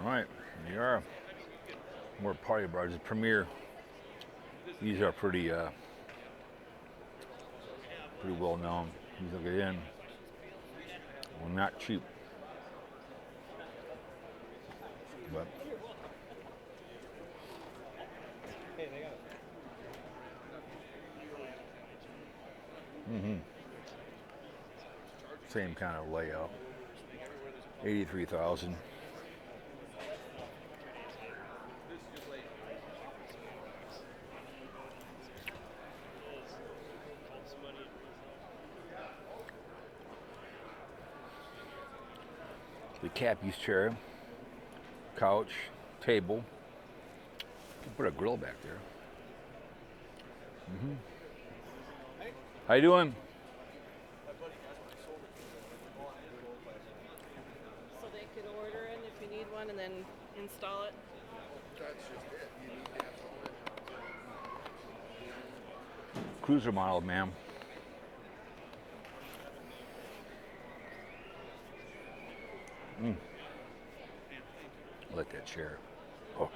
All right, here are more party barges. Premier. These are pretty well known. These will get in. Well, not cheap. But same kind of layout. 83,000. The Cappy's chair, couch, table. Put a grill back there. How you doing? So they can order it if you need one and then install it. That's just it. You need to have someone. Cruiser model, ma'am. I like that chair. Oh.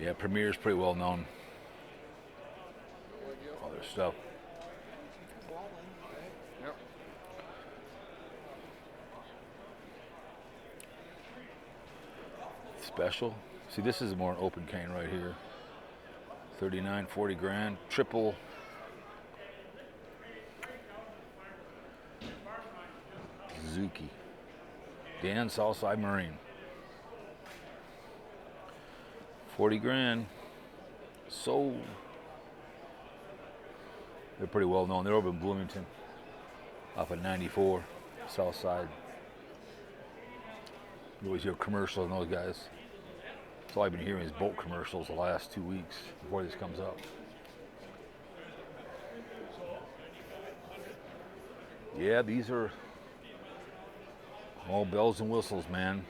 Yeah, Premier's pretty well known. All their stuff. Yep. Special. See, this is more an open cane right here. 39, 40 grand. Triple. Zuki. Dan Southside Marine. 40 grand. Sold. They're pretty well known. They're over in Bloomington. Off at 94. Southside. You always hear commercials on those guys. That's all I've been hearing is boat commercials the last 2 weeks before this comes up. Yeah, these are all bells and whistles, man.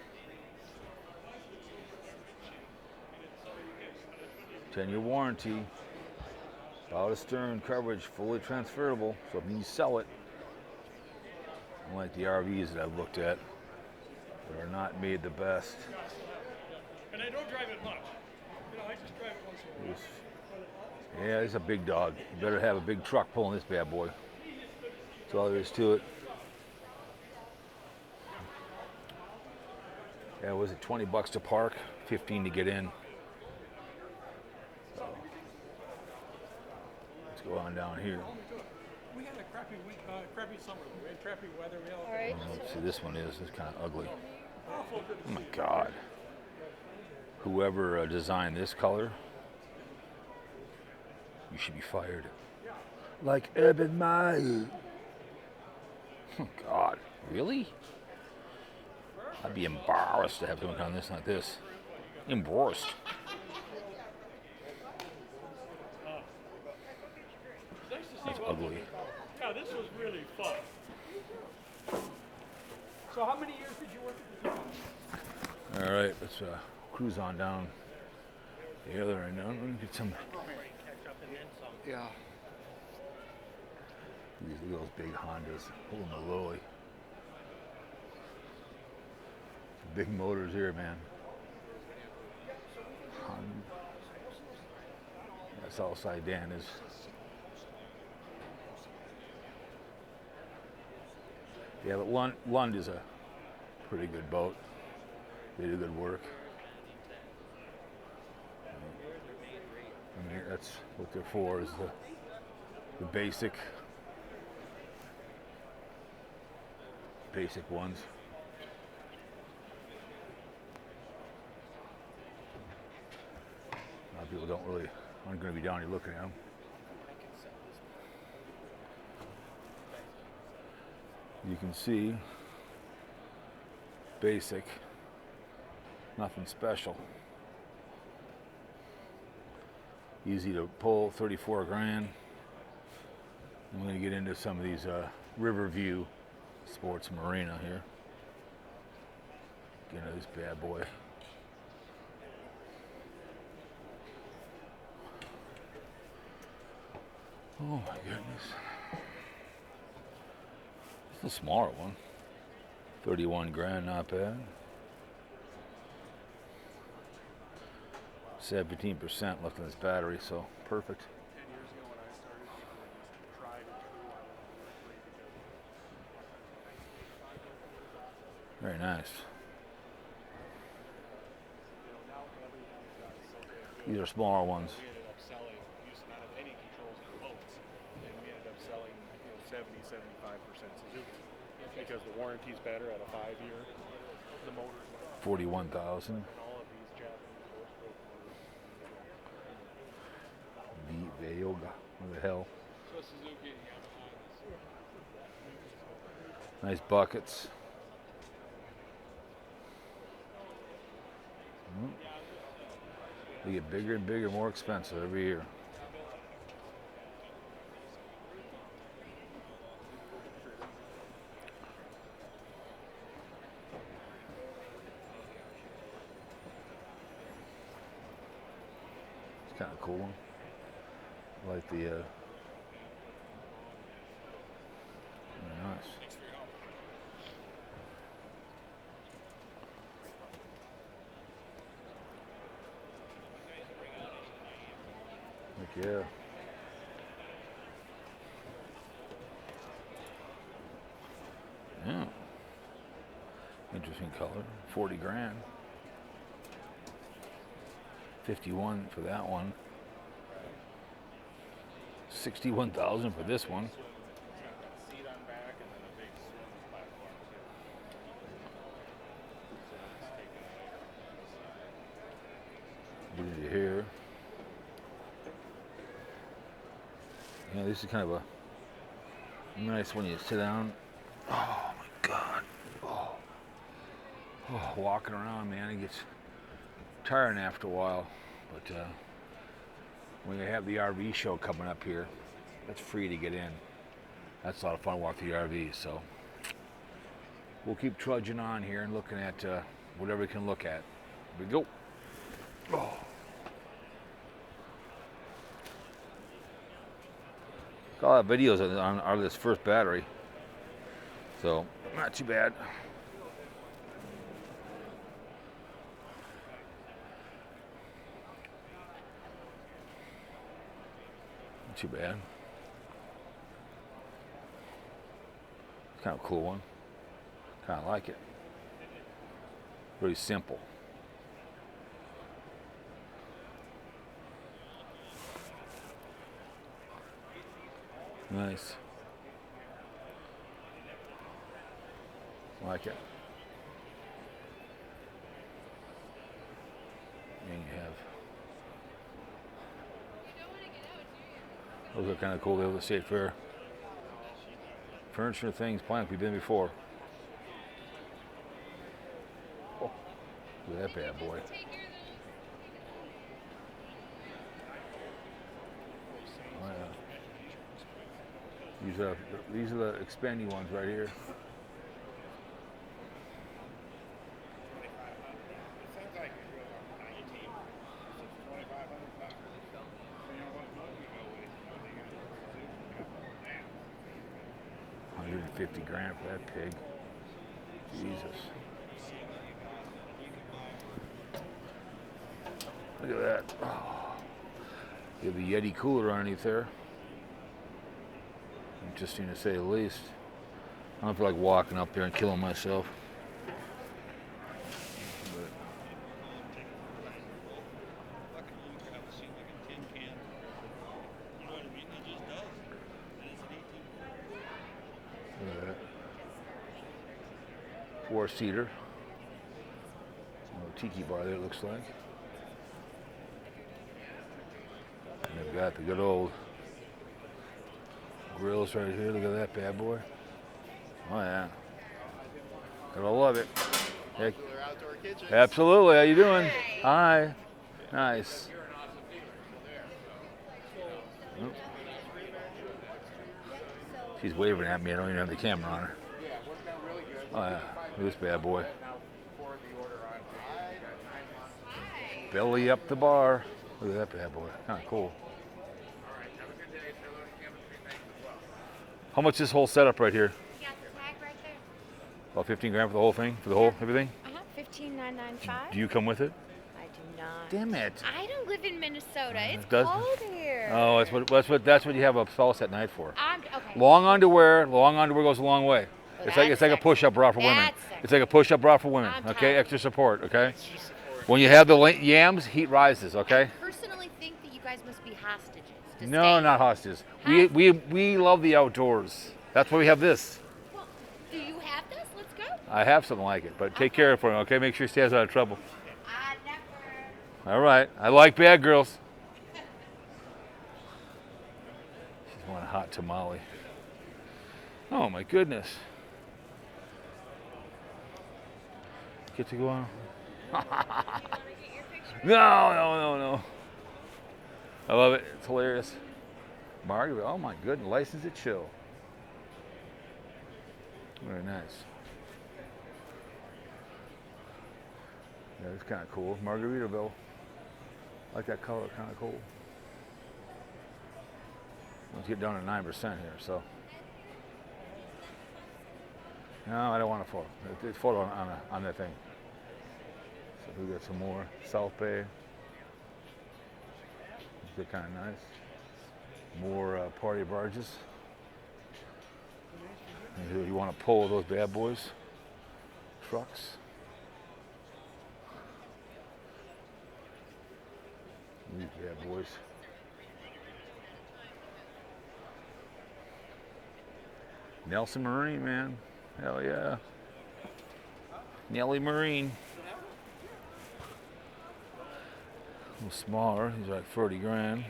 10-year warranty. Bow to stern coverage, fully transferable. So if you sell it, unlike the RVs that I've looked at, that are not made the best. And I don't drive it much. You know, I just drive it once in a while. Yeah, it's a big dog. You better have a big truck pulling this bad boy. That's all there is to it. Yeah, was it 20 bucks to park, 15 to get in? So, let's go on down here. We had a crappy summer. We had crappy weather. We had All right. Let's see, this one is kind of ugly. awful good. Oh my God. Whoever designed this color, you should be fired. Like Urban Meyer. Oh God, really? I'd be embarrassed to have someone on this like this. Embarrassed. Nice to see That's you. ugly. Yeah, this was really fun. So how many years did you work at the company? All right, let's cruise on down the other end. Let me get some. Yeah. These those big Hondas. Holy moly. Big motors here, man. Southside Dan is. Yeah, but Lund is a pretty good boat. They do good work. I mean, that's what they're for, is the basic ones. A lot of people aren't going to be down here looking at them. You can see basic, nothing special. Easy to pull, 34 grand. I'm going to get into some of these Riverview Sports Marina here. Get into this bad boy. Oh my goodness. It's a smaller one. 31 grand, not bad. 17% left in this battery, so perfect. 10 years ago when I started, tried and true, I went for free because Very nice. now everything's got so good. These are smaller ones. We ended up selling, we used to not have any controls in the boats, and we ended up selling 70-75% Suzuki because the warranty's better at a 5-year. The motor's better. 41,000. And all of these Japanese horse-broke motors. Yoga. What the hell? So Suzuki and Yamaha. Nice buckets. They get bigger and bigger, more expensive every year. It's kind of cool. I like the very nice. Heck yeah. Yeah. Interesting color. 40 grand. 51 for that one. 61,000 for this one. Seat on back and then a big swim platform too. Did you hear? Yeah, this is kind of a nice when you sit down. Oh my God. Oh, walking around, man, it gets tiring after a while. But when you have the RV show coming up here, that's free to get in. That's a lot of fun to walk through the RV. So we'll keep trudging on here and looking at whatever we can look at. Here we go. Oh. Got a lot of videos on this first battery, so not too bad. Not too bad. Kind of a cool one. Kind of like it. Very simple. Nice. Like it. And you have. Those are kind of cool. They're able to see it fair. Furniture things, plants we've been before. Oh, look at that bad boy. Oh, yeah. These are the expandy ones right here. $150 grand for that pig. Jesus. Look at that. Oh. You have a Yeti cooler underneath there. Interesting to say the least. I don't feel like walking up there and killing myself. Look at that. 4-seater. A tiki bar there, it looks like. And they've got the good old grills right here. Look at that bad boy. Oh yeah. Gotta love it. Heck. Absolutely. How you doing? Hi. Nice. Oh. She's waving at me. I don't even have the camera on her. Oh yeah. Look at this bad boy. Belly up the bar. Look at that bad boy. Kind of cool. How much this whole setup right here? You got the tag right About 15 grand for the whole thing, for the whole everything. 15,995. Do you come with it? I do not. Damn it. I don't live in Minnesota. It's does- cold here. Oh, that's what you have a sauce at night for. Okay. Long underwear goes a long way. Well, It's like that's a sexy. push-up bra for women. That's sexy. It's like a push-up bra for women. I'm Okay, telling extra support. Okay. When you have the yams, heat rises. Okay. I personally think that you guys must be hostages. to No, stay. not hostages. We love the outdoors. That's why we have this. Well, do you have this? Let's go. I have something like it, but take care of it for him. Okay, make sure he stays out of trouble. I never. All right. I like bad girls. She's one hot tamale. Oh my goodness. Get to go on. No. I love it. It's hilarious. Margaret, oh my goodness, license to chill. Very nice. Yeah, it's kind of cool. Margaritaville. I like that color, kind of cool. Let's get down to 9% here, so. No, I don't want a photo. It's photo on that thing. So we got some more. South Bay. They're kind of nice. More party barges. You want to pull those bad boys. Trucks. These bad boys. Nelson Marine, man. Hell yeah. Nelly Marine. A little smaller. He's like 30 grand.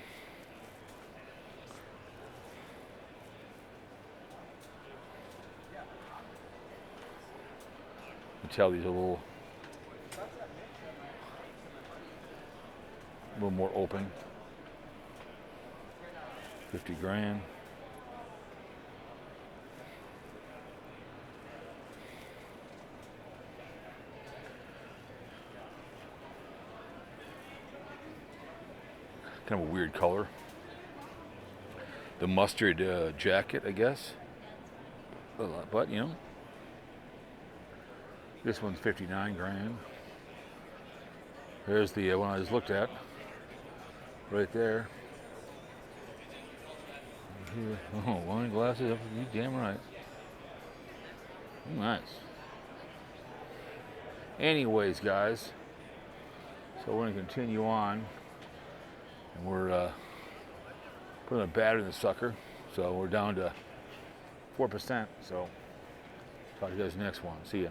You can tell these are a little more open. 50 grand. Kind of a weird color. The mustard jacket, I guess. But you know, this one's 59 grand. There's the one I just looked at, right there. Here. Oh, wine glasses. You damn right. Nice. Anyways, guys, so we're gonna continue on. And we're putting a battery in the sucker, so we're down to 4%. So talk to you guys next one. See ya.